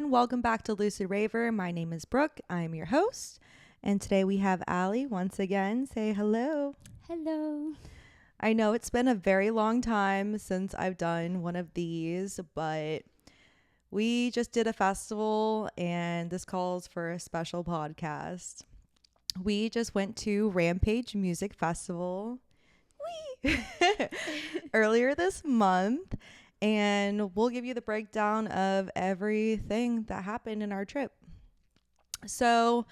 everyone. Welcome back to Lucid Raver. My name is Brooke. I'm your host. And today we have Aly once again. Say hello. Hello. I know it's been a very long time since I've done one of these, but we just did a festival and this calls for a special podcast. We just went to Rampage Music Festival earlier this month, and we'll give you the breakdown of everything that happened in our trip. So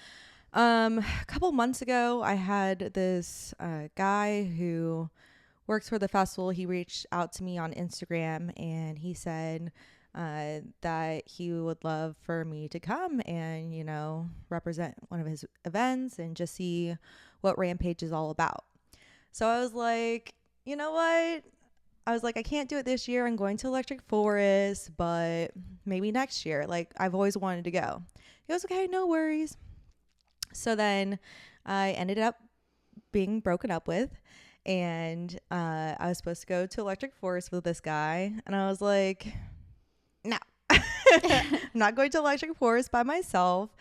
a couple months ago, I had this guy who works for the festival. He reached out to me on Instagram and he said that he would love for me to come and, represent one of his events and just see what Rampage is all about. So I was like, you know what? I was like, I can't do it this year. I'm going to Electric Forest, but maybe next year. Like, I've always wanted to go. He goes, okay, no worries. So then I ended up being broken up with, and I was supposed to go to Electric Forest with this guy, and I was like, no, I'm not going to Electric Forest by myself.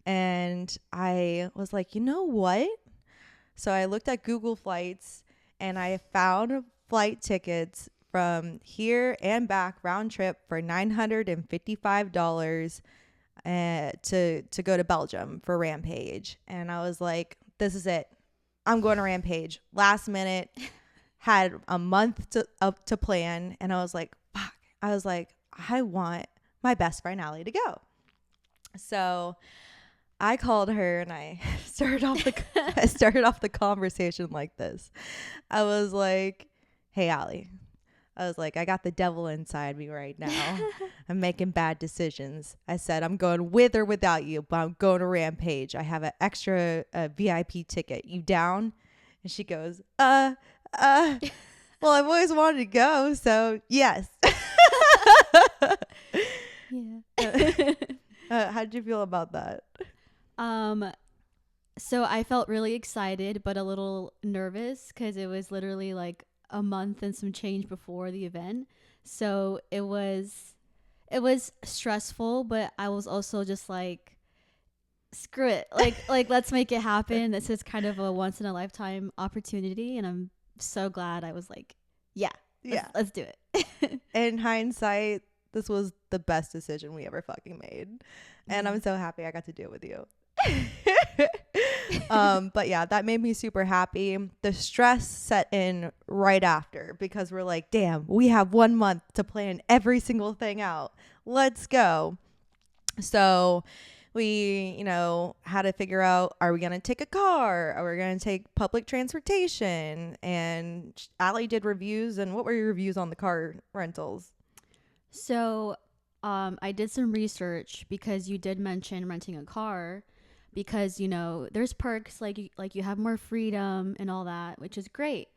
And I was like, you know what? So I looked at Google Flights, and I found flight tickets from here and back round trip for $955 to go to Belgium for Rampage. And I was like, this is it. I'm going to Rampage. Last minute, had a month to plan, and I was like, fuck. I was like, I want my best friend Aly to go. So I called her and I started off the conversation like this. I was like, hey, Aly. I was like, I got the devil inside me right now. I'm making bad decisions. I said, I'm going with or without you, but I'm going to Rampage. I have an extra VIP ticket. You down? And she goes, well, I've always wanted to go, so yes. Yeah. How did you feel about that? So I felt really excited, but a little nervous because it was literally like a month and some change before the event. So it was stressful, but I was also just like, screw it. Like let's make it happen. This is kind of a once in a lifetime opportunity. And I'm so glad I was like, let's do it. In hindsight, this was the best decision we ever fucking made. And I'm so happy I got to do it with you. But yeah, that made me super happy. The stress set in right after because we're like, damn, we have 1 month to plan every single thing out. Let's go. So we, had to figure out, are we going to take a car? Are we going to take public transportation? And Aly did reviews. And what were your reviews on the car rentals? So I did some research because you did mention renting a car because, there's perks like you have more freedom and all that, which is great.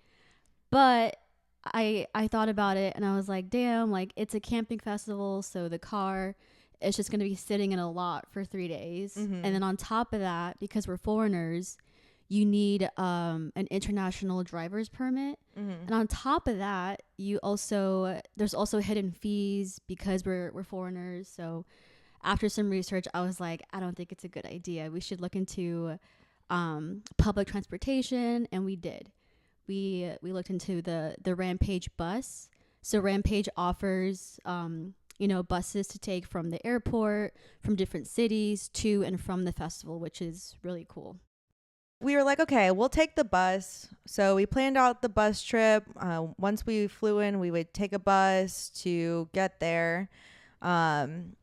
But I thought about it and I was like, damn, like it's a camping festival. So the car is just going to be sitting in a lot for 3 days. Mm-hmm. And then on top of that, because we're foreigners, you need an international driver's permit. Mm-hmm. And on top of that, there's also hidden fees because we're foreigners. So after some research, I was like, I don't think it's a good idea. We should look into public transportation, and we did. We looked into the Rampage bus. So Rampage offers buses to take from the airport, from different cities to and from the festival, which is really cool. We were like, okay, we'll take the bus. So we planned out the bus trip. Once we flew in, we would take a bus to get there. And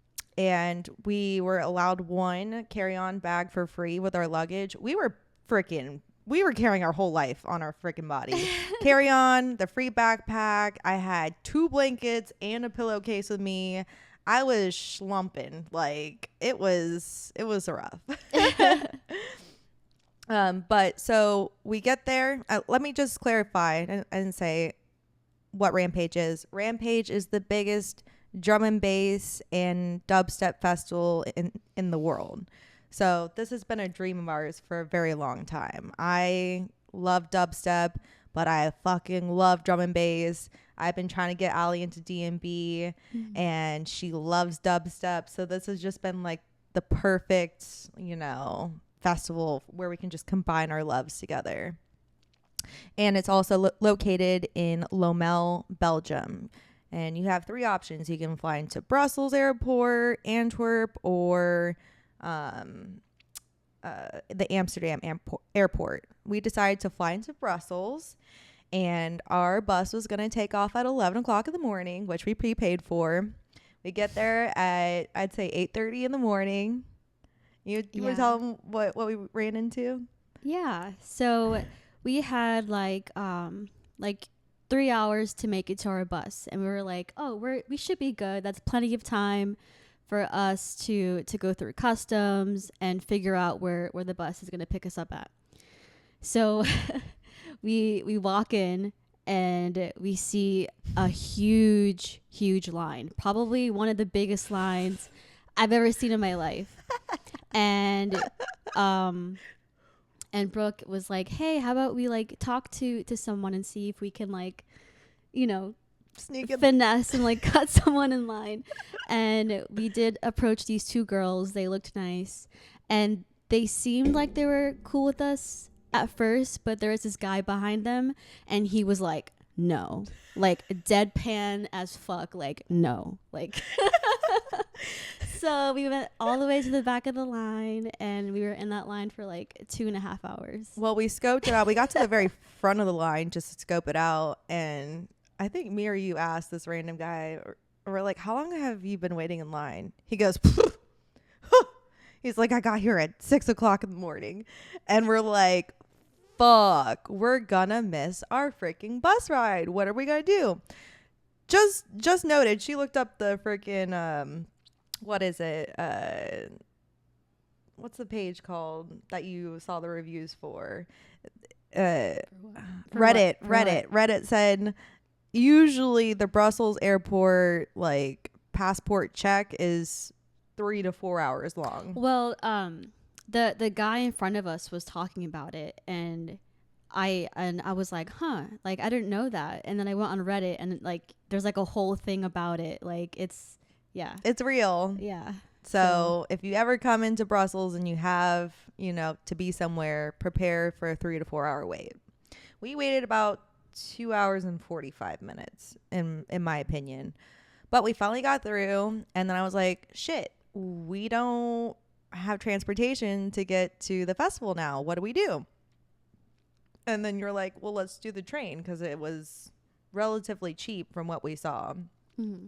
we were allowed one carry-on bag for free with our luggage. We were carrying our whole life on our freaking body. Carry-on, the free backpack. I had 2 blankets and a pillowcase with me. I was schlumping. Like, it was rough. But so we get there. Let me just clarify and say what Rampage is. Rampage is the biggest drum and bass and dubstep festival in the world. So this has been a dream of ours for a very long time. I love dubstep, but I fucking love drum and bass. I've been trying to get Aly into D&B, and she loves dubstep. So this has just been like the perfect, festival where we can just combine our loves together. And it's also located in Lommel, Belgium. And you have 3 options. You can fly into Brussels Airport, Antwerp, or the Amsterdam airport. We decided to fly into Brussels, and our bus was going to take off at 11 o'clock in the morning, which we prepaid for. We get there at, I'd say, 8:30 in the morning. You want to tell them what we ran into? Yeah. So we had like 3 hours to make it to our bus, and we were like, oh, we should be good. That's plenty of time for us to go through customs and figure out where the bus is going to pick us up at. So we walk in and we see a huge line, probably one of the biggest lines I've ever seen in my life. And Brooke was like, hey, how about we like talk to someone and see if we can like, Sneak in. finesse and like cut someone in line. And we did approach these 2 girls. They looked nice, and they seemed like they were cool with us at first, but there was this guy behind them, and he was like, no, like deadpan as fuck, like no, like so we went all the way to the back of the line, and we were in that line for like 2.5 hours. Well, we scoped it out. We got to the very front of the line just to scope it out, and I think me or you asked this random guy, or we're like, how long have you been waiting in line? He goes, he's like, I got here at 6 o'clock in the morning. And we're like, fuck, we're gonna miss our freaking bus ride. What are we gonna do? Just noted, she looked up the freaking, what is it? What's the page called that you saw the reviews for? Reddit said, usually the Brussels airport like passport check is 3 to 4 hours long. Well, the guy in front of us was talking about it, and I was like, huh, like I didn't know that. And then I went on Reddit, and like there's like a whole thing about it. Like it's real. Yeah. So if you ever come into Brussels and you have, to be somewhere, prepare for a 3 to 4 hour wait. We waited about 2 hours and 45 minutes in my opinion, but we finally got through. And then I was like, shit, we don't have transportation to get to the festival now. What do we do? And then you're like, well, let's do the train, because it was relatively cheap from what we saw. Mm-hmm.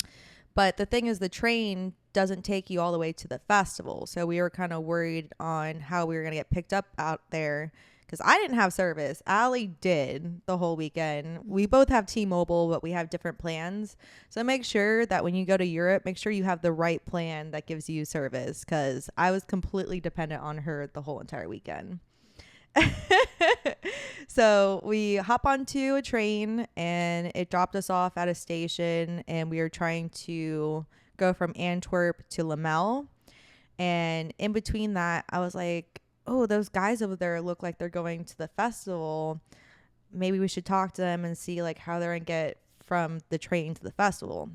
But the thing is, the train doesn't take you all the way to the festival. So we were kind of worried on how we were going to get picked up out there, because I didn't have service. Aly did the whole weekend. We both have T-Mobile, but we have different plans. So make sure that when you go to Europe, make sure you have the right plan that gives you service, because I was completely dependent on her the whole entire weekend. So we hop onto a train, and it dropped us off at a station, and we were trying to go from Antwerp to Lommel. And in between that, I was like, oh, those guys over there look like they're going to the festival. Maybe we should talk to them and see like how they're gonna get from the train to the festival.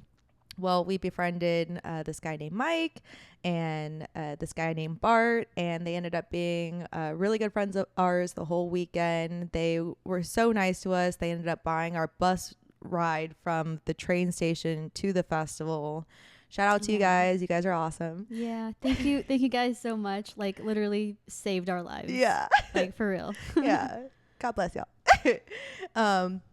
Well, we befriended this guy named Mike and this guy named Bart, and they ended up being really good friends of ours the whole weekend. They were so nice to us. They ended up buying our bus ride from the train station to the festival. Shout out to you guys. You guys are awesome. Yeah. Thank you guys so much. Like literally saved our lives. Yeah. Like for real. Yeah. God bless y'all.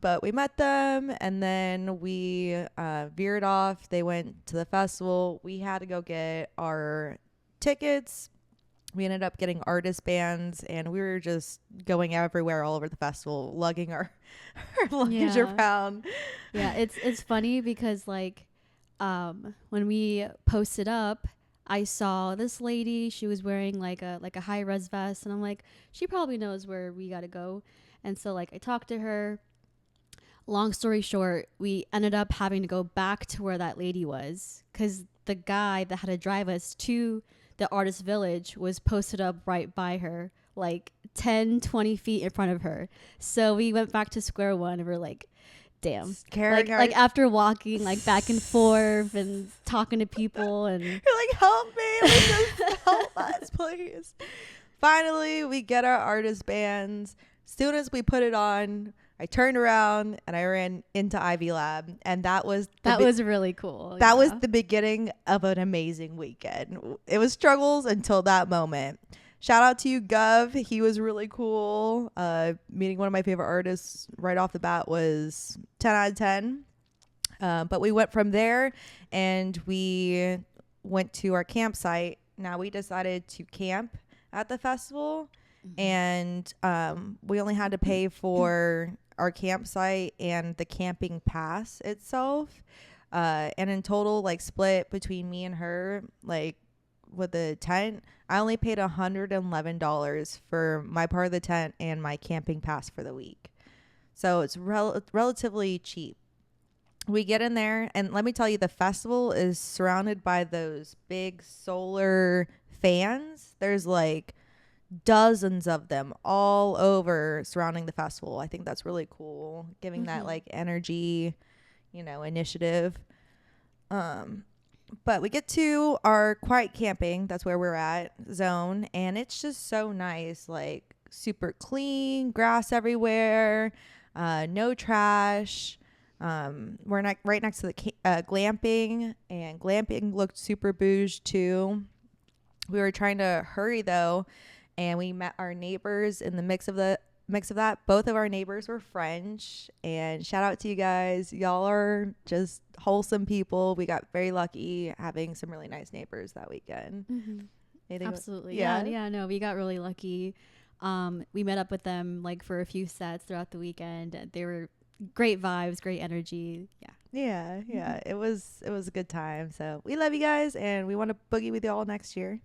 But we met them, and then we veered off. They went to the festival. We had to go get our tickets. We ended up getting artist bands, and we were just going everywhere all over the festival, lugging our luggage around. Yeah, it's funny because like when we posted up, I saw this lady. She was wearing like a high res vest, and I'm like, she probably knows where we gotta go. And so like I talked to her. Long story short, we ended up having to go back to where that lady was, because the guy that had to drive us to the artist village was posted up right by her, like 10-20 feet in front of her. So we went back to square one and we're like, damn. Like after walking like back and forth and talking to people and you're like, help me, just help us, please. Finally, we get our artist bands. As soon as we put it on, I turned around and I ran into Ivy Lab, and that was really cool. That was the beginning of an amazing weekend. It was struggles until that moment. Shout out to you, Gov. He was really cool. Meeting one of my favorite artists right off the bat was 10 out of 10. But we went from there and we went to our campsite. Now we decided to camp at the festival, and we only had to pay for our campsite and the camping pass itself. And in total, like split between me and her, like with the tent, I only paid $111 for my part of the tent and my camping pass for the week. So it's relatively cheap. We get in there, and let me tell you, the festival is surrounded by those big solar fans. There's like dozens of them all over surrounding the festival. I think that's really cool, giving that like energy, initiative. But we get to our quiet camping, that's where we're at, zone, and it's just so nice, like super clean, grass everywhere, no trash. We're right next to the glamping, and glamping looked super bougie too. We were trying to hurry though, and we met our neighbors in the mix of that. Both of our neighbors were French, and shout out to you guys. Y'all are just wholesome people. We got very lucky having some really nice neighbors that weekend. Absolutely. Yeah. No, we got really lucky. We met up with them like for a few sets throughout the weekend. They were great vibes, great energy. Yeah. It was a good time. So we love you guys, and we want to boogie with y'all next year.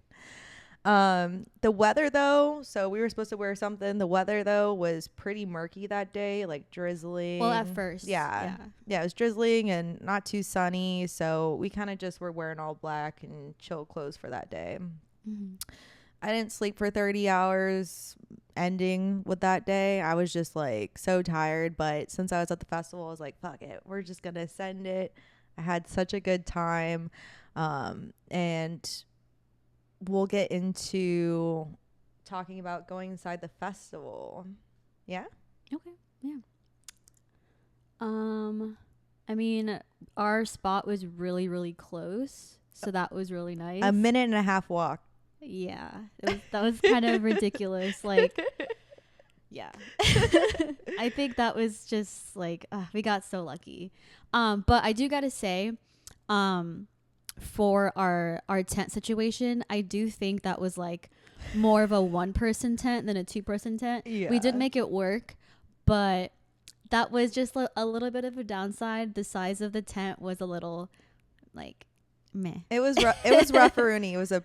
The weather though, so we were supposed to wear something. The weather though was pretty murky that day, like drizzling. Well, at first. Yeah, it was drizzling and not too sunny, so we kind of just were wearing all black and chill clothes for that day. I didn't sleep for 30 hours ending with that day. I was just like so tired, but since I was at the festival, I was like, fuck it, we're just gonna send it. I had such a good time. And we'll get into talking about going inside the festival. Yeah? Okay. Yeah. I mean, our spot was really, really close, so that was really nice. A minute and a half walk. Yeah. That was kind of ridiculous. Like, yeah. I think that was just like, we got so lucky. But I do gotta say, for our tent situation, I do think that was like more of a 1-person tent than a 2-person tent. Yeah. We did make it work, but that was just a little bit of a downside. The size of the tent was a little like meh. It was rough-a-rooney. It was a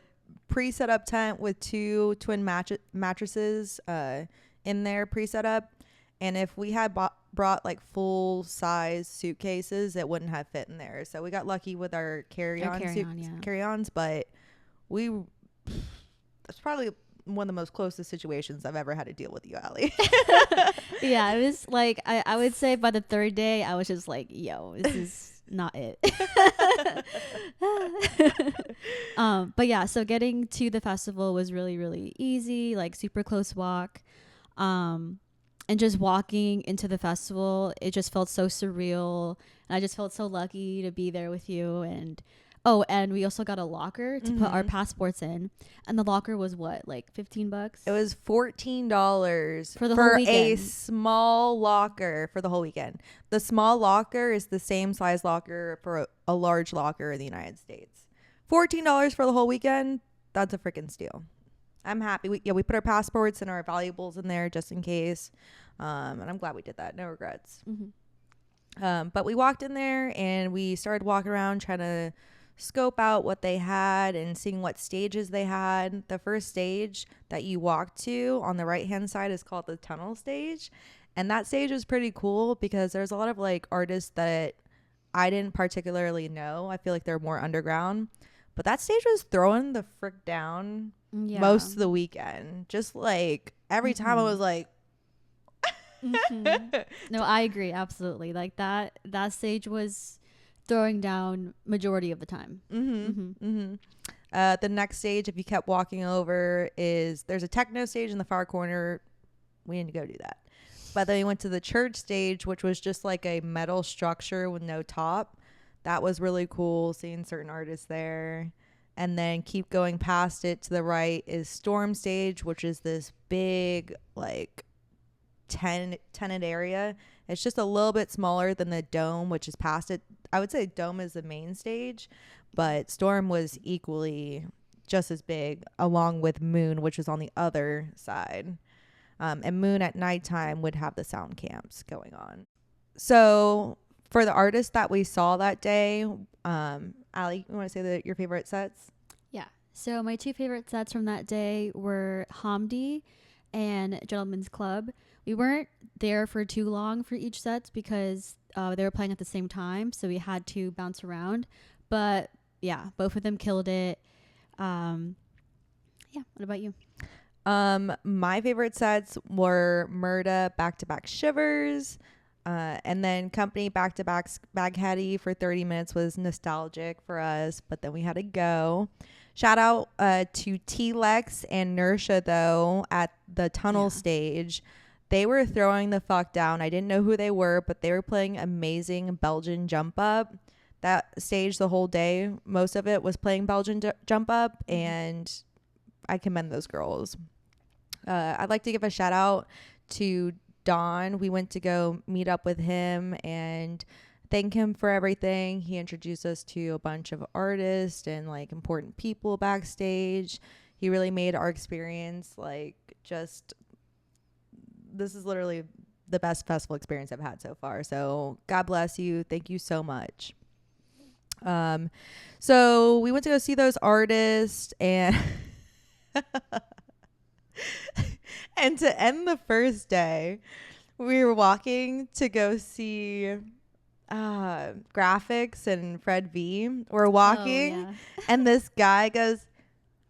pre-set up tent with 2 twin mattresses in there pre-set up, and if we had brought like full size suitcases, it wouldn't have fit in there. So we got lucky with our carry-ons, but that's probably one of the most closest situations I've ever had to deal with you, Aly. Yeah, it was like I would say by the 3rd day I was just like, yo, this is not it. But yeah, so getting to the festival was really, really easy, like super close walk. And just walking into the festival, it just felt so surreal. And I just felt so lucky to be there with you. And we also got a locker to put our passports in. And the locker was what, like $15? It was $14 for the whole weekend. A small locker for the whole weekend. The small locker is the same size locker for a large locker in the United States. $14 for the whole weekend. That's a freaking steal. I'm happy. We put our passports and our valuables in there just in case. And I'm glad we did that. No regrets. But we walked in there and we started walking around trying to scope out what they had and seeing what stages they had. The first stage that you walk to on the right-hand side is called the tunnel stage. And that stage was pretty cool because there's a lot of like artists that I didn't particularly know. I feel like they're more underground. But that stage was throwing the frick down Yeah. most of the weekend. Just like every time I was like, No, I agree. Absolutely. Like that stage was throwing down majority of the time. The next stage, if you kept walking over, is there's a techno stage in the far corner. We need to go do that. But then we went to the church stage, which was just like a metal structure with no top. That was really cool, seeing certain artists there. And then keep going past it to the right is Storm stage, which is this big, like, tenant area. It's just a little bit smaller than the Dome, which is past it. I would say Dome is the main stage, but Storm was equally just as big, along with Moon, which was on the other side. And Moon at nighttime would have the sound camps going on. So for the artists that we saw that day, Aly, you want to say your favorite sets? Yeah. So my 2 favorite sets from that day were Hamdi and Gentlemen's Club. We weren't there for too long for each set because they were playing at the same time, so we had to bounce around. But yeah, both of them killed it. Yeah. What about you? My favorite sets were Murda back-to-back Shivers, and then Company back-to-back Bagheady for 30 minutes was nostalgic for us, but then we had to go. Shout out to T-Lex and Nersha, though, at the tunnel stage. They were throwing the fuck down. I didn't know who they were, but they were playing amazing Belgian jump up. That stage the whole day, most of it was playing Belgian jump up, and I commend those girls. I'd like to give a shout out to Don. We went to go meet up with him and thank him for everything. He introduced us to a bunch of artists and like important people backstage. He really made our experience like just, this is literally the best festival experience I've had so far. So God bless you. Thank you so much. So we went to go see those artists and and to end the first day, we were walking to go see Graphics and Fred V. We're walking and this guy goes,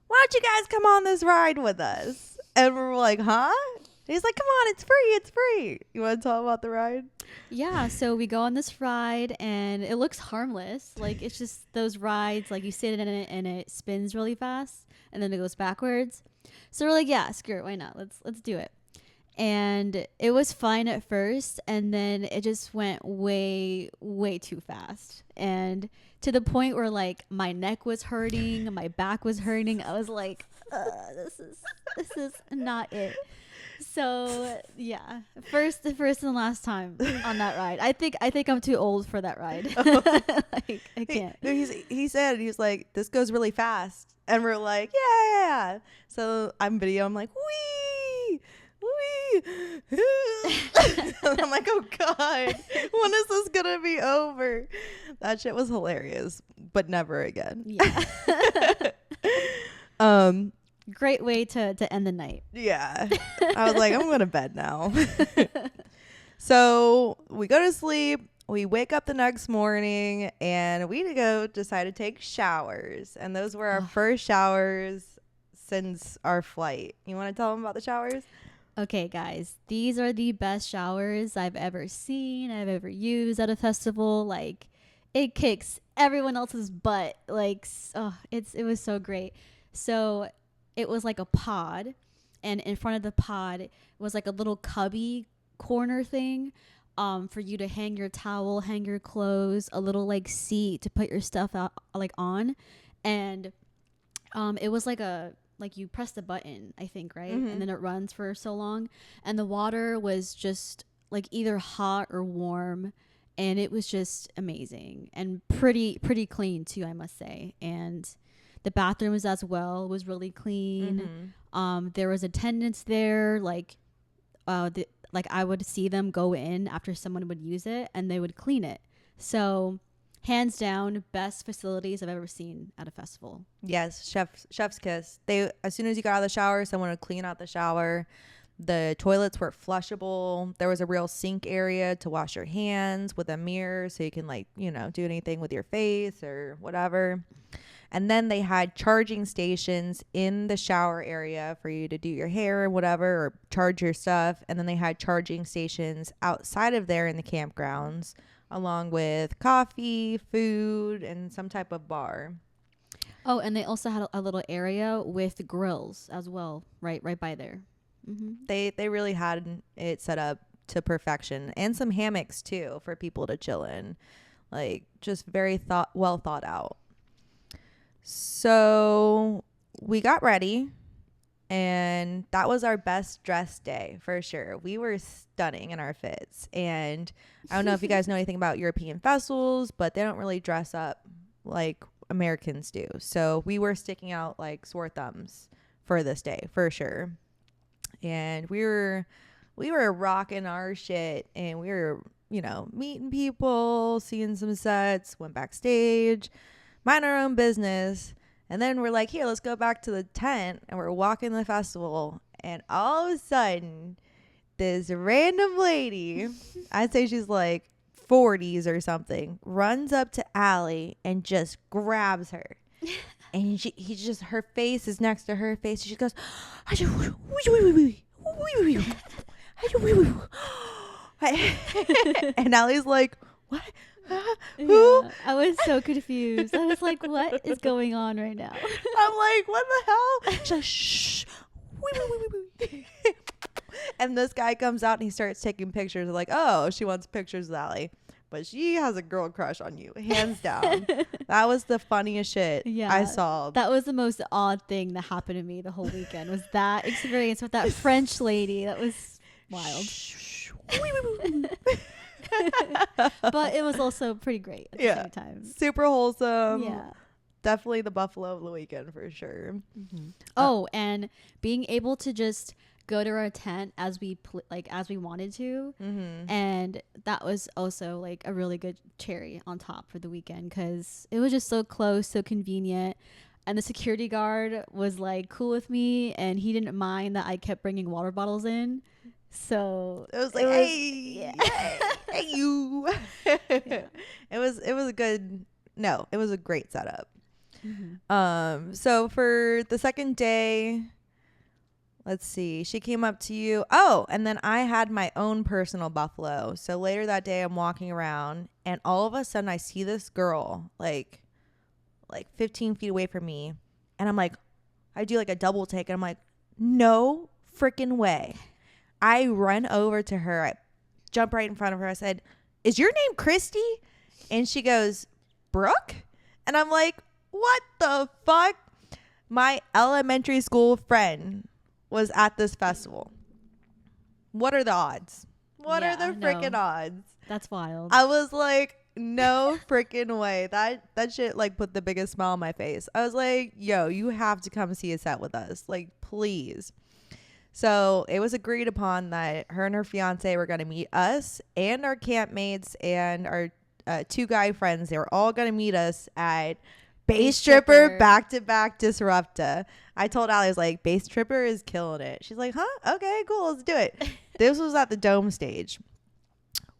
why don't you guys come on this ride with us? And we're like, huh? And he's like, come on, it's free, it's free. You want to talk about the ride? Yeah, so we go on this ride and it looks harmless. Like it's just those rides, like you sit in it and it spins really fast and then it goes backwards. So we're like, yeah, screw it, why not? Let's do it. And it was fine at first, and then it just went way too fast, and to the point where like my neck was hurting, my back was hurting. I was like, this is not it. So yeah, the first and last time on that ride. I think I'm too old for that ride. Like I can't. He said, he was like, this goes really fast, and we're like, yeah. So I'm like, wee. And I'm like, oh God, when is this gonna be over? That shit was hilarious, but never again. Yeah. Great way to end the night. Yeah. I was like, I'm going to bed now. So we go to sleep. We wake up the next morning and we decide to take showers. And those were our first showers since our flight. You want to tell them about the showers? Okay, guys, these are the best showers I've ever seen, I've ever used at a festival. Like, it kicks everyone else's butt. Like, it was so great. So it was like a pod, and in front of the pod was like a little cubby corner thing for you to hang your towel, hang your clothes, a little like seat to put your stuff out like on. And it was like you press the button, I think, right? Mm-hmm. And then it runs for so long, and the water was just like either hot or warm, and it was just amazing and pretty clean too, I must say. And the bathrooms as well was really clean. Mm-hmm. There was attendants there, like I would see them go in after someone would use it and they would clean it. So hands down, best facilities I've ever seen at a festival. Yes, chef's kiss. As soon as you got out of the shower, someone would clean out the shower. The toilets were flushable. There was a real sink area to wash your hands with a mirror so you can do anything with your face or whatever. And then they had charging stations in the shower area for you to do your hair or whatever, or charge your stuff. And then they had charging stations outside of there in the campgrounds, along with coffee, food, and some type of bar. Oh, and they also had a little area with grills as well, right by there. They really had it set up to perfection, and some hammocks too for people to chill in, like just very well thought out. So we got ready, and that was our best dress day for sure. We were stunning in our fits, and I don't know if you guys know anything about European festivals, but they don't really dress up like Americans do. So we were sticking out like sore thumbs for this day for sure. And we were rocking our shit, and we were, meeting people, seeing some sets, went backstage, mind our own business. And then we're like, here, let's go back to the tent. And we're walking the festival, and all of a sudden this random lady, I'd say she's like 40s or something, runs up to Aly and just grabs her. And her face is next to her face. She goes, and Ally's like, what? Who? Yeah, I was so confused. I was like, what is going on right now? I'm like, what the hell? She's like, shh. And this guy comes out and he starts taking pictures. Like, oh, she wants pictures of Aly, but she has a girl crush on you, hands down. That was the funniest shit I saw. That was the most odd thing that happened to me the whole weekend, was that experience with that French lady. That was wild. But it was also pretty great at the same time. Super wholesome. Yeah. Definitely the buffalo of the weekend for sure. Oh, and being able to just go to our tent as we as we wanted to, and that was also like a really good cherry on top for the weekend, because it was just so close, so convenient, and the security guard was like cool with me, and he didn't mind that I kept bringing water bottles in. So it was like, hey, hey, you. Yeah. It was a good. No, it was a great setup. So for the second day, let's see, she came up to you. Oh, and then I had my own personal buffalo. So later that day, I'm walking around, and all of a sudden I see this girl like 15 feet away from me, and I'm like, I do like a double take, and I'm like, no freaking way. I run over to her. I jump right in front of her. I said, is your name Christy? And she goes, Brooke? And I'm like, what the fuck? My elementary school friend was at this festival. What are the odds? What are the freaking odds? That's wild. I was like, no freaking way. That shit like put the biggest smile on my face. I was like, yo, you have to come see a set with us. Like, please. So it was agreed upon that her and her fiance were going to meet us and our campmates and our two guy friends. They were all going to meet us at Bass Tripper back-to-back Disrupta. I told Aly, I was like, Bass Tripper is killing it. She's like, huh? Okay, cool. Let's do it. This was at the Dome stage.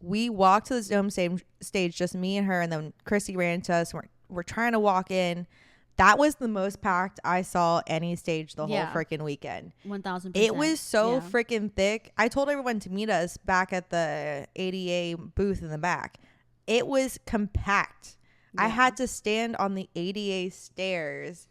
We walked to the Dome stage, just me and her, and then Christy ran into us. We're trying to walk in. That was the most packed I saw any stage the whole freaking weekend. 1,000%. It was so freaking thick. I told everyone to meet us back at the ADA booth in the back. It was compact. I had to stand on the ADA stairs.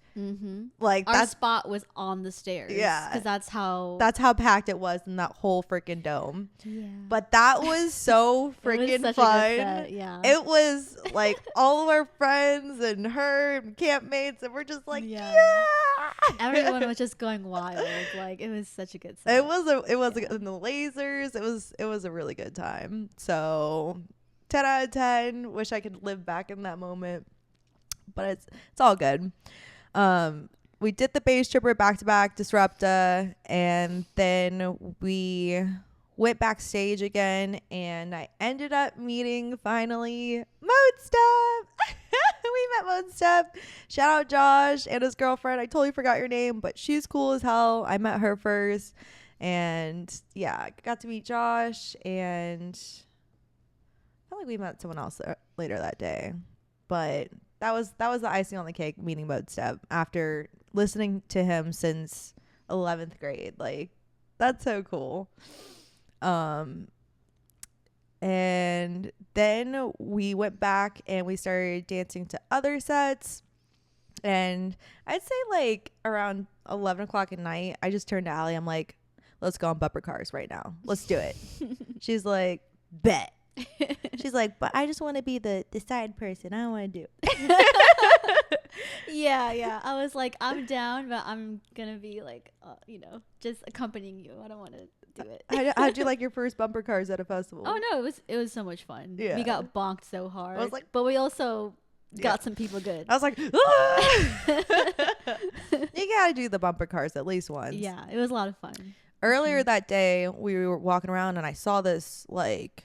Like our spot was on the stairs. Yeah, because that's how packed it was in that whole freaking dome. Yeah, but that was so freaking fun. Yeah, it was like all of our friends and her and campmates, and we're just like, yeah. Everyone was just going wild. Like, it was such a good set. It was and the lasers. It was a really good time. So 10 out of 10. Wish I could live back in that moment, but it's all good. We did the Bass Tripper back-to-back Disrupta, and then we went backstage again, and I ended up meeting finally Modestep. We met Modestep. Shout out Josh and his girlfriend. I totally forgot your name, but she's cool as hell. I met her first, and yeah, I got to meet Josh, and I felt like we met someone else later that day, but that was the icing on the cake, meeting Mode Step after listening to him since 11th grade. Like, that's so cool. And then we went back and we started dancing to other sets. And I'd say like around 11 o'clock at night, I just turned to Aly. I'm like, let's go on bumper cars right now. Let's do it. She's like, bet. She's like, but I just want to be the side person. I don't want to do it. Yeah. I was like, I'm down, but I'm gonna be like, just accompanying you. I don't want to do it. How'd you like your first bumper cars at a festival? Oh no, it was so much fun. Yeah. We got bonked so hard. I was like, but we also got some people good. I was like, ah! You gotta do the bumper cars at least once. Yeah, it was a lot of fun. Earlier that day, we were walking around and I saw this like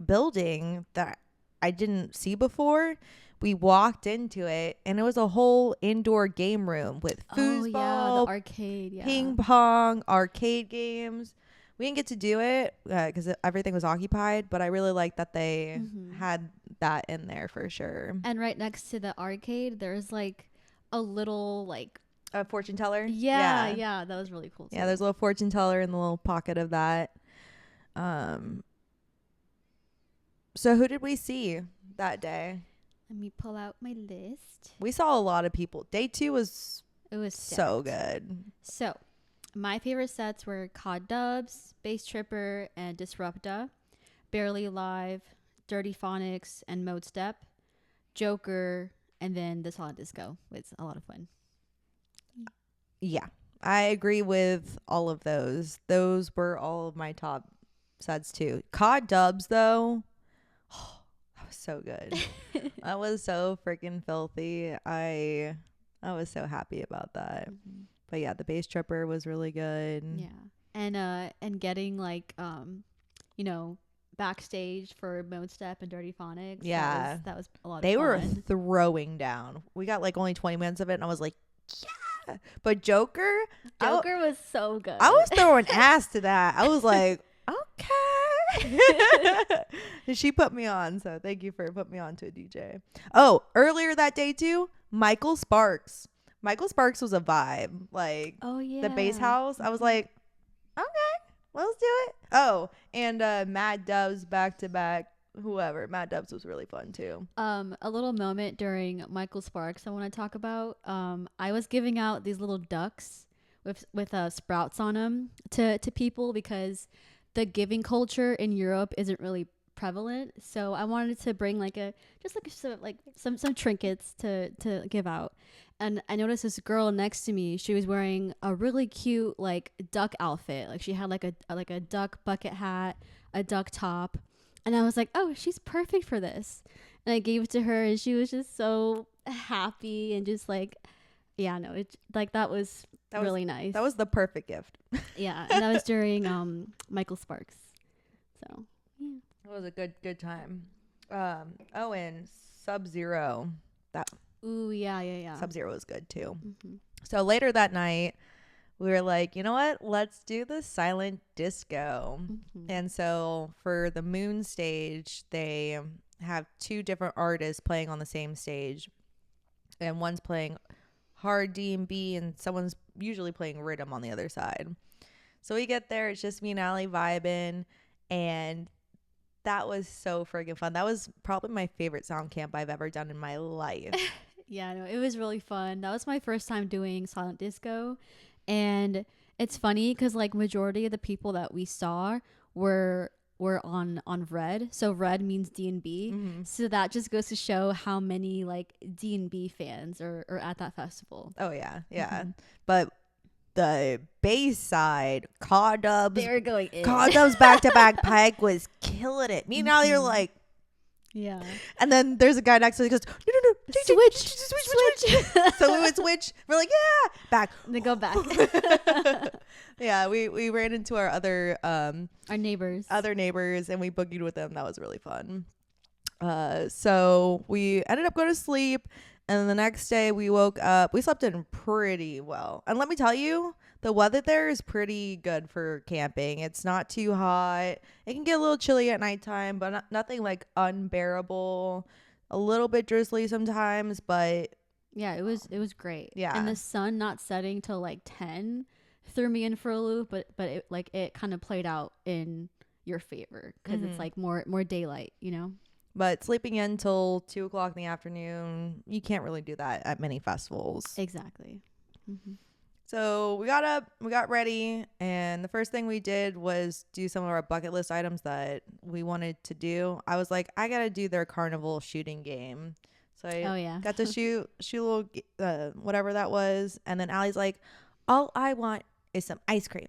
building that I didn't see before. We walked into it and it was a whole indoor game room with foosball, the arcade, ping pong, arcade games. We didn't get to do it because everything was occupied, but I really liked that they had that in there for sure. And right next to the arcade, there's like a little like a fortune teller. Yeah, that was really cool too. Yeah, there's a little fortune teller in the little pocket of that. So who did we see that day? Let me pull out my list. We saw a lot of people. Day 2 was so good. So my favorite sets were Cod Dubs, Bass Tripper, and Disrupta, Barely Live, Dirty Phonics, and Mode Step, Joker, and then the Solid Disco. It's a lot of fun. Yeah, I agree with all of those. Those were all of my top sets too. Cod Dubs though, that was so good. That was so freaking filthy. I was so happy about that. But yeah, the Bass Tripper was really good. Yeah, and getting like backstage for Mode Step and Dirty Phonics. Yeah, that was a lot. They of fun. were throwing down. We got like only 20 minutes of it, and I was like, yeah. But Joker was so good. I was throwing ass to that. I was like, okay. And she put me on, so thank you for putting me on to a DJ. Oh, earlier that day too, Michael Sparks. Michael Sparks was a vibe. Like, oh yeah, the bass house. I was like, okay, let's do it. Oh, and Mad Dubs back to back. Whoever, Mad Dubs was really fun too. A little moment during Michael Sparks I want to talk about. I was giving out these little ducks with sprouts on them to people because the giving culture in Europe isn't really prevalent. So I wanted to bring some trinkets to give out. And I noticed this girl next to me. She was wearing a really cute like duck outfit. Like she had like a duck bucket hat, a duck top. And I was like, oh, she's perfect for this. And I gave it to her and she was just so happy and just like, yeah, no, it like that was really nice. That was the perfect gift. Yeah. And that was during Michael Sparks. So yeah. It was a good time. Oh, and Sub-Zero. Ooh, yeah. Sub-Zero was good too. So later that night, we were like, you know what? Let's do the silent disco. And so for the Moon stage, they have 2 different artists playing on the same stage. And one's playing hard D&B and someone's usually playing rhythm on the other side. So we get there. It's just me and Aly vibing. And that was so friggin' fun. That was probably my favorite sound camp I've ever done in my life. Yeah, no, it was really fun. That was my first time doing silent disco. And it's funny because like majority of the people that we saw were on red. So red means D&B. So that just goes to show how many like D&B fans are at that festival. Oh yeah. But the bass side, Cod Dubs, they were going in. Cod Dubs back to back Pike was killing it. Me and Aly are like, yeah. And then there's a guy next to me who goes, no, switch. So we would switch. We're like, yeah, back. And then go back. Yeah, we ran into our other our neighbors, and we boogied with them. That was really fun. So we ended up going to sleep, and then the next day we woke up. We slept in pretty well, and let me tell you, the weather there is pretty good for camping. It's not too hot. It can get a little chilly at nighttime, but nothing like unbearable. a little bit drizzly sometimes, but Yeah, it was great. yeah. And the sun not setting till like 10 threw me in for a loop, but it kind of played out in your favor because it's like more daylight, you know. But sleeping in till 2 o'clock in the afternoon, you can't really do that at many festivals. Exactly. So we got up, we got ready, and the first thing we did was do some of our bucket list items that we wanted to do. I was like, I gotta do their carnival shooting game. So I got to shoot a little whatever that was, and then Ally's like, all I want is some ice cream.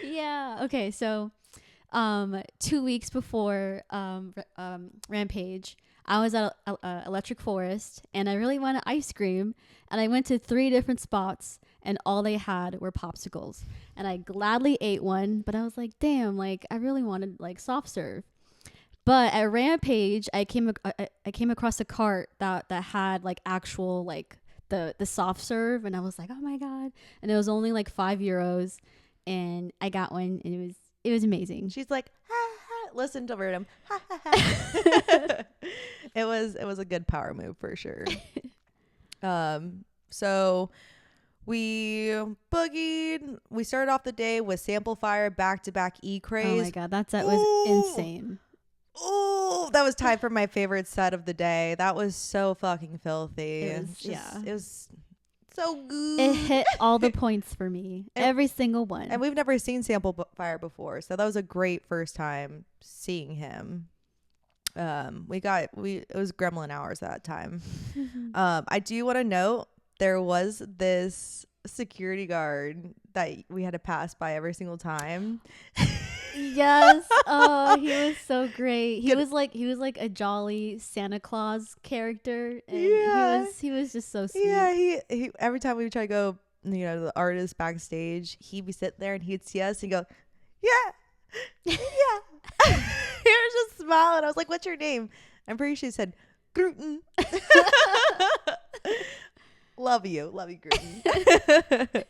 Yeah. Okay. So, 2 weeks before Rampage, I was at Electric Forest, and I really wanted ice cream, and I went to 3 different spots, and all they had were popsicles, and I gladly ate one, but I was like, damn, like I really wanted like soft serve. But at Rampage, I came across a cart that had like actual like the soft serve, and I was like, oh my god! And it was only like €5, and I got one, and it was amazing. She's like, ha, ha. Listen to Verdum. Ha, ha, ha. It was a good power move for sure. So we boogied. We started off the day with Sample Fire back-to-back E-Craze. Oh my god, that set was insane. Oh, that was tied for my favorite set of the day. That was so fucking filthy. It was so good. It hit all the points for me, every single one. And we've never seen Sample Fire before, so that was a great first time seeing him. It was Gremlin hours that time. I do want to note there was this security guard that we had to pass by every single time. Yes. Oh, he was so great. He was like a jolly Santa Claus character, and he was just so sweet. Yeah, he every time we would try to go, to the artist backstage, he'd be sitting there and he'd see us and go, yeah. He was just smiling. I was like, what's your name? I'm pretty sure he said Gruten. Love you, Gruten.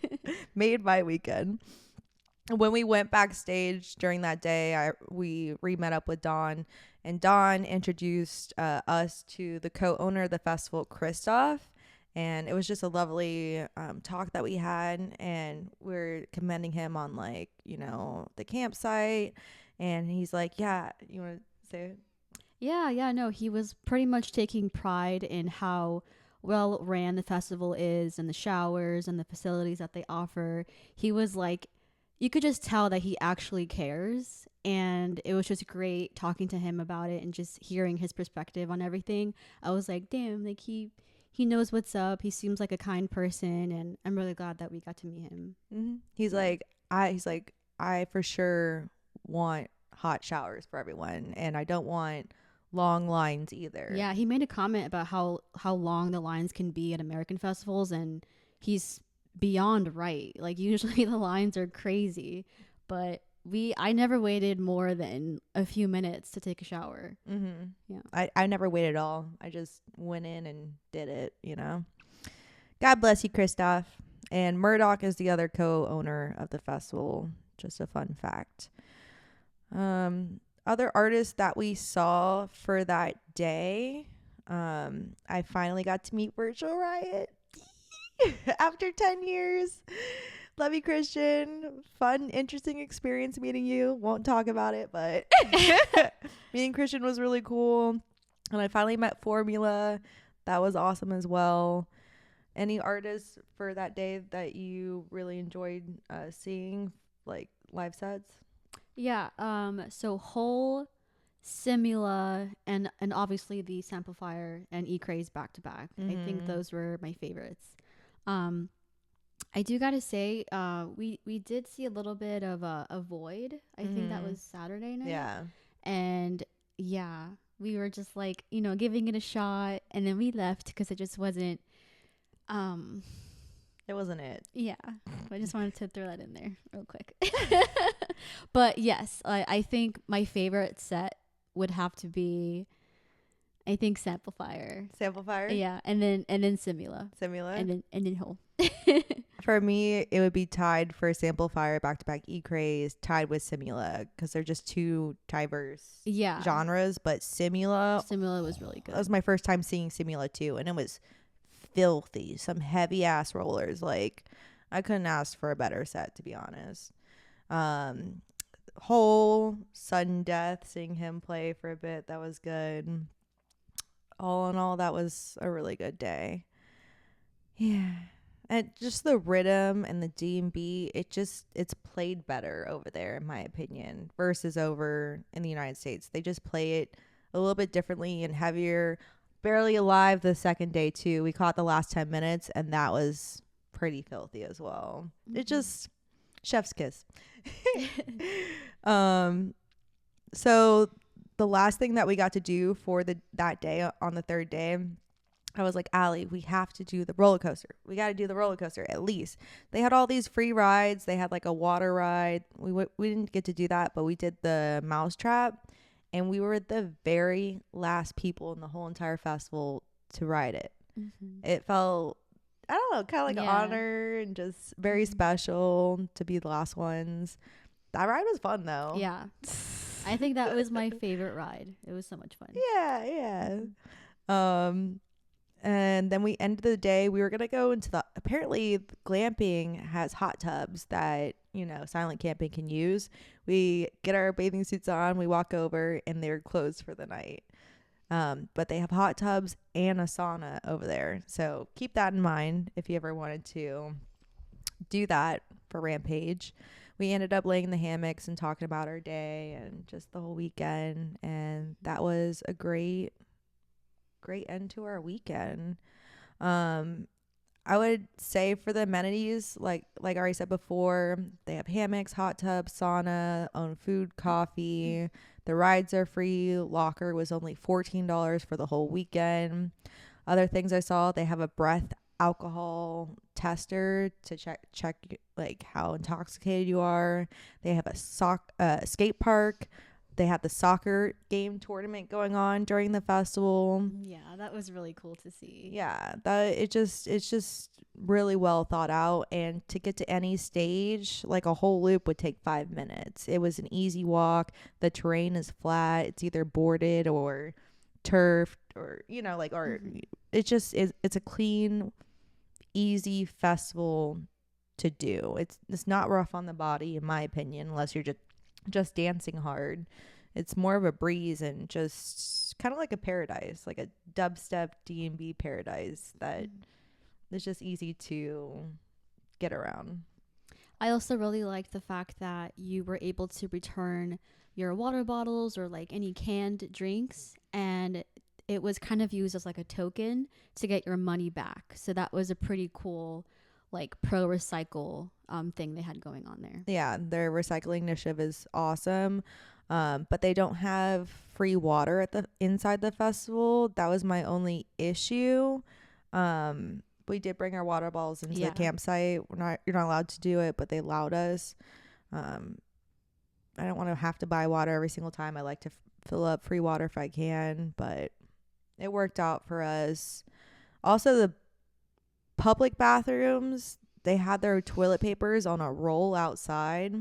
Made my weekend. When we went backstage during that day, we re-met up with Dawn, and Dawn introduced us to the co-owner of the festival, Christoph, and it was just a lovely talk that we had, and we're commending him on the campsite, and he's like, yeah, you want to say it? Yeah, no, he was pretty much taking pride in how well ran the festival is, and the showers and the facilities that they offer. He was like, you could just tell that he actually cares, and it was just great talking to him about it and just hearing his perspective on everything. I was like, damn, like he knows what's up. He seems like a kind person, and I'm really glad that we got to meet him. He's like, I for sure want hot showers for everyone, and I don't want long lines either. Yeah, he made a comment about how long the lines can be at American festivals, and he's beyond right. Like usually the lines are crazy, but I never waited more than a few minutes to take a shower. Yeah, I never waited at all. I just went in and did it. God bless you, Christoph. And Murdoch is the other co-owner of the festival. Just a fun fact. Other artists that we saw for that day, I finally got to meet Virtual Riot. After 10 years. Love you, Christian. Fun, interesting experience meeting you. Won't talk about it, but meeting Christian was really cool. And I finally met Formula. That was awesome as well. Any artists for that day that you really enjoyed seeing, like live sets? Yeah. So Whole, Simula, and obviously the Sample Fire and E-Craze back to back. I think those were my favorites. I do gotta say, we did see a little bit of a Void. I think that was Saturday night. Yeah. And yeah, we were just like, giving it a shot, and then we left because it just wasn't. It wasn't it. Yeah, I just wanted to throw that in there real quick. But yes, I think my favorite set would have to be, I think, Sample Fire. Sample Fire? Yeah, and then Simula. Simula? And then Whole. For me, it would be tied for Sample Fire, Back to Back E Craze, tied with Simula, because they're just two diverse Yeah. genres. But Simula, Simula was really that was good. my first time seeing Simula too, and it was filthy. Some heavy ass rollers. Like, I couldn't ask for a better set, to be honest. Um, Whole Sudden Death, seeing him play for a bit, that was good. All in all, that was a really good day. Yeah. And just the rhythm and the D&B, it's played better over there in my opinion versus over in the United States. They just play it a little bit differently and heavier. Barely Alive the second day too. We caught the last 10 minutes and that was pretty filthy as well. It just chef's kiss. um so the last thing that we got to do for that day on the third day, I was like, Aly, we have to do the roller coaster. We got to do the roller coaster at least. They had all these free rides. They had like a water ride. We didn't get to do that, but we did the mousetrap, and we were the very last people in the whole entire festival to ride it. It felt, I don't know, kind of like an honor and just very special to be the last ones. That ride was fun though. Yeah. I think that was my favorite ride. It was so much fun. Yeah. And then we ended the day. We were going to go into apparently glamping has hot tubs that, silent camping can use. We get our bathing suits on, we walk over, and they're closed for the night. But they have hot tubs and a sauna over there. So keep that in mind if you ever wanted to do that for Rampage. We ended up laying in the hammocks and talking about our day and just the whole weekend. And that was a great end to our weekend. I would say for the amenities, like I already said before, they have hammocks, hot tub, sauna, own food, coffee. The rides are free. Locker was only $14 for the whole weekend. Other things I saw, they have a breath alcohol tester to check like how intoxicated you are. They have a skate park. They had the soccer game tournament going on during the festival. Yeah, that was really cool to see. Yeah, it's just really well thought out, and to get to any stage, like a whole loop would take 5 minutes. It was an easy walk. The terrain is flat. It's either boarded or turfed or it's a clean, easy festival to do. It's not rough on the body in my opinion, unless you're just dancing hard. It's more of a breeze and just kind of like a paradise, like a dubstep D&B paradise that is just easy to get around. I also really liked the fact that you were able to return your water bottles or like any canned drinks, and it was kind of used as like a token to get your money back. So that was a pretty cool like pro recycle thing they had going on there. Yeah, their recycling initiative is awesome. But they don't have free water at the inside the festival. That was my only issue. We did bring our water bottles into the campsite. You're not allowed to do it, but they allowed us. I don't want to have to buy water every single time. I like to fill up free water if I can, but it worked out for us. Also, the public bathrooms, they had their toilet papers on a roll outside,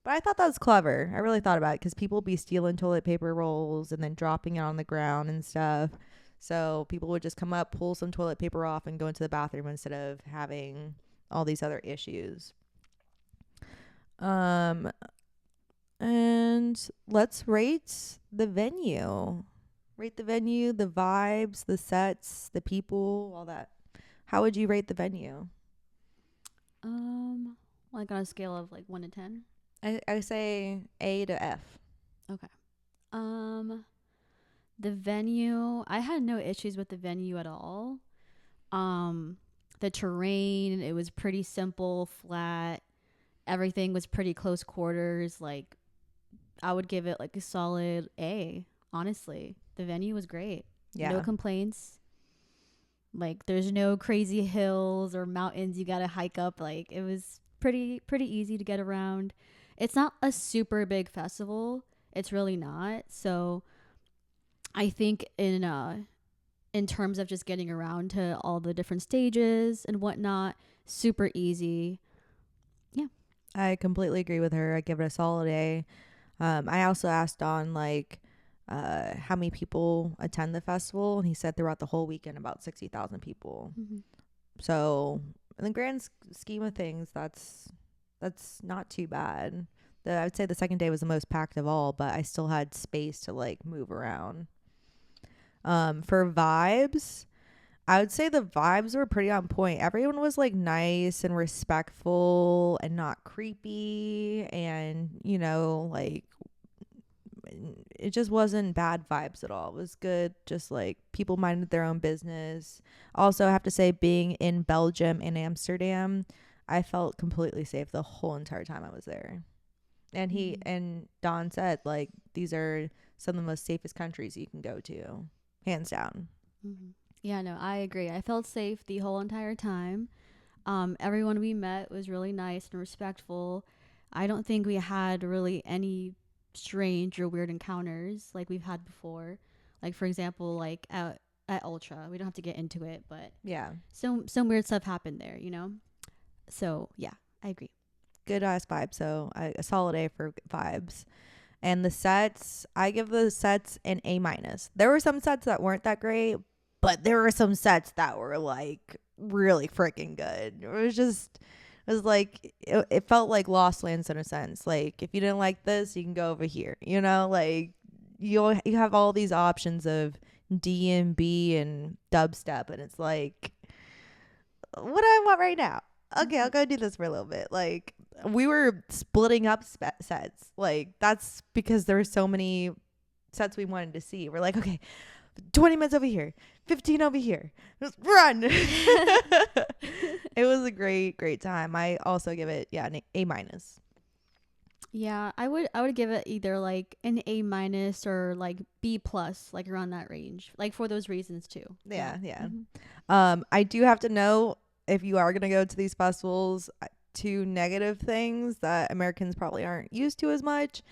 but I thought that was clever. I really thought about it because people be stealing toilet paper rolls and then dropping it on the ground and stuff. So people would just come up, pull some toilet paper off, and go into the bathroom instead of having all these other issues. And let's rate the venue. Rate the venue, the vibes, the sets, the people, all that. How would you rate the venue? Like on a scale of like 1 to 10. I say A to F. Okay. The venue, I had no issues with the venue at all. The terrain, it was pretty simple, flat. Everything was pretty close quarters. Like, I would give it like a solid A, honestly. The venue was great. Yeah. No complaints. Like, there's no crazy hills or mountains you gotta hike up. Like, it was pretty easy to get around. It's not a super big festival. It's really not. So I think in terms of just getting around to all the different stages and whatnot, super easy. Yeah. I completely agree with her. I give it a solid A. I also asked Don like how many people attend the festival, and he said throughout the whole weekend about 60,000 people. Mm-hmm. So in the grand scheme of things, that's not too bad. I would say the second day was the most packed of all, but I still had space to like move around. For vibes, I would say the vibes were pretty on point. Everyone was like nice and respectful and not creepy, and like it just wasn't bad vibes at all. It was good, just like people minded their own business. Also, I have to say, being in Belgium and Amsterdam, I felt completely safe the whole entire time I was there. And he Mm-hmm. and Don said like these are some of the most safest countries you can go to, hands down. Mm-hmm. Yeah, no, I agree. I felt safe the whole entire time. Everyone we met was really nice and respectful. I don't think we had really any strange or weird encounters like we've had before. Like for example, like at Ultra, we don't have to get into it, but Yeah, some weird stuff happened there, you know. So yeah, I agree. good ass vibe. So a solid A for vibes. And the sets, I give the sets an A minus. There were some sets that weren't that great, but there were some sets that were like really freaking good. It was like it felt like Lost Lands in a sense. Like if you didn't like this, you can go over here. Like you have all these options of D&B and dubstep, and it's like, what do I want right now? Okay, I'll go do this for a little bit. Like we were splitting up sets. Like that's because there were so many sets we wanted to see. We're like, okay, 20 minutes over here, 15 over here. Just run. It was a great time. I also give it an A minus. Yeah, I would give it either like an A minus or like B plus, like around that range. Like for those reasons too. Yeah. Mm-hmm. I do have to know if you are gonna go to these festivals, two negative things that Americans probably aren't used to as much.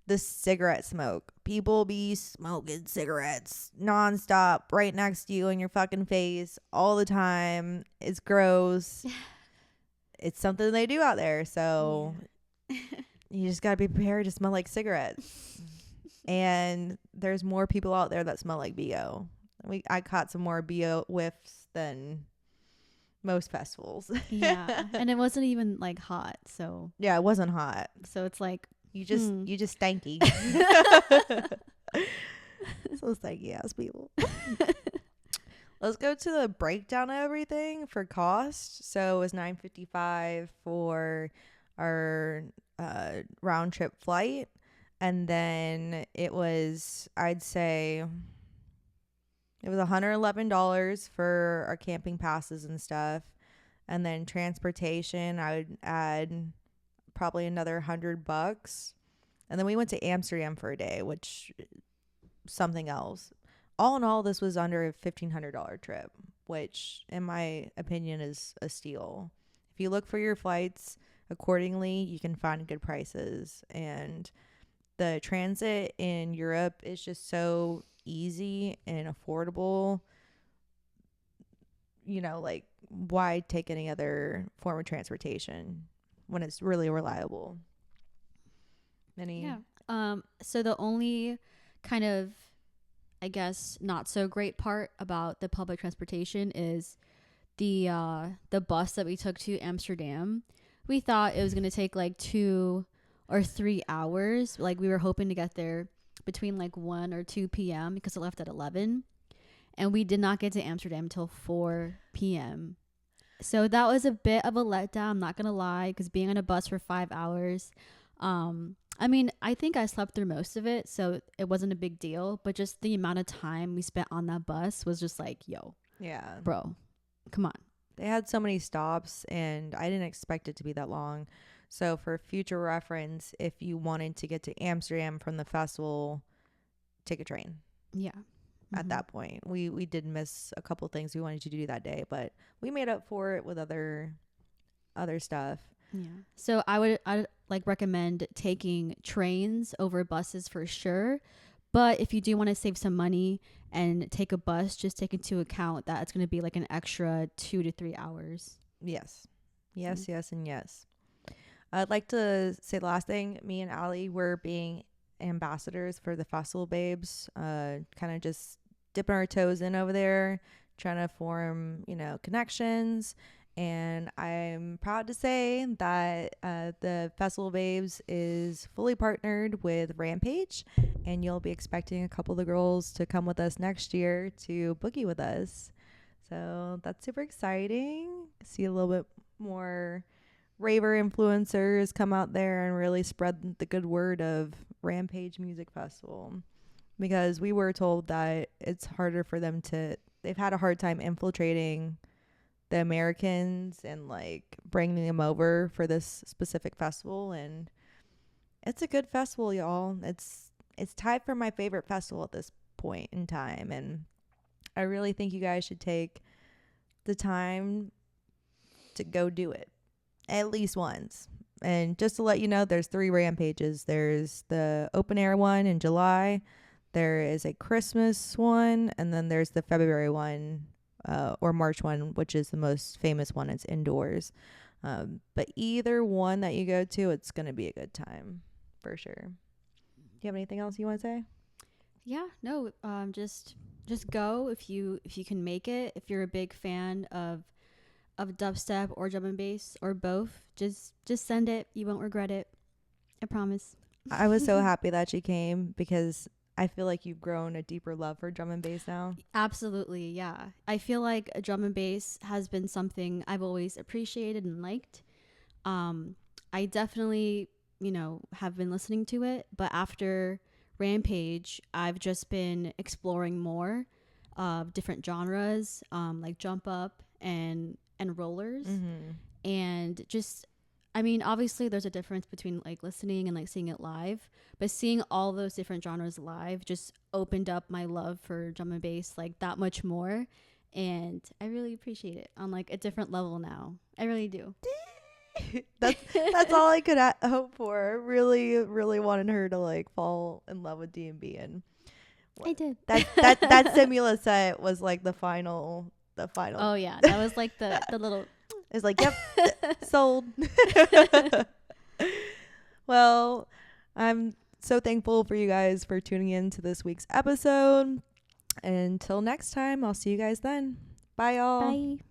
The cigarette smoke. People be smoking cigarettes nonstop right next to you in your fucking face all the time. It's gross. It's something they do out there. So Yeah. you just gotta be prepared to smell like cigarettes. And there's more people out there that smell like BO. I caught some more BO whiffs than most festivals. Yeah, and it wasn't even like hot, so Yeah, it wasn't hot. it's like You just stanky. So stanky ass people. Let's go to the breakdown of everything for cost. So it was $9.55 for our round trip flight, and then it was, I'd say, it was $111 for our camping passes and stuff, and then transportation. I would add probably another $100, and then we went to Amsterdam for a day, which something else. All in all, this was under a $1,500 trip, which in my opinion is a steal. If you look for your flights accordingly, you can find good prices. And the transit in Europe is just so easy and affordable. Like why take any other form of transportation when it's really reliable? Any? yeah. So the only kind of, I guess, not so great part about the public transportation is the bus that we took to Amsterdam. We thought it was gonna take like 2 or 3 hours. Like we were hoping to get there between like 1 or 2 p.m. because it left at 11, and we did not get to Amsterdam until 4 p.m. So that was a bit of a letdown. I'm not gonna lie, because being on a bus for 5 hours, I mean, I think I slept through most of it, so it wasn't a big deal. But just the amount of time we spent on that bus was just like, yo, Yeah. bro, come on. They had so many stops, and I didn't expect it to be that long. So for future reference, if you wanted to get to Amsterdam from the festival, take a train. Yeah. At that point, we did miss a couple things we wanted to do that day, but we made up for it with other stuff. Yeah. So I'd like recommend taking trains over buses for sure. But if you do want to save some money and take a bus, just take into account that it's going to be like an extra 2 to 3 hours. Yes. Yes, yes, and yes. I'd like to say the last thing. Me and Aly were being ambassadors for the Festival Babes. Kind of just dipping our toes in over there, trying to form, connections. And I'm proud to say that the Festival Babes is fully partnered with Rampage, and you'll be expecting a couple of the girls to come with us next year to boogie with us. So that's super exciting. See a little bit more raver influencers come out there and really spread the good word of Rampage Music Festival, because we were told that it's harder for them to, they've had a hard time infiltrating the Americans and like bringing them over for this specific festival. And it's a good festival, y'all. It's tied for my favorite festival at this point in time, and I really think you guys should take the time to go do it at least once. And just to let you know, there's 3 Rampages. There's the open air one in July, there is a Christmas one, and then there's the February one, or March one, which is the most famous one. It's indoors. But either one that you go to, it's going to be a good time for sure. Do you have anything else you want to say? Yeah, no, just go if you can make it. If you're a big fan of dubstep or drum and bass or both, just send it. You won't regret it. I promise. I was so happy that she came, because I feel like you've grown a deeper love for drum and bass now. Absolutely, yeah. I feel like a drum and bass has been something I've always appreciated and liked. I definitely, have been listening to it, but after Rampage, I've just been exploring more different genres, like jump up and rollers. And just, I mean, obviously there's a difference between like listening and like seeing it live, but seeing all those different genres live just opened up my love for drum and bass like that much more. And I really appreciate it on like a different level now. I really do. That's all I could hope for. Really, really wanted her to like fall in love with D&B, and I did. that Simula set was like the final. Oh yeah, that was like the little. It's like, yep, sold. Well, I'm so thankful for you guys for tuning in to this week's episode. Until next time, I'll see you guys then. Bye, y'all. Bye.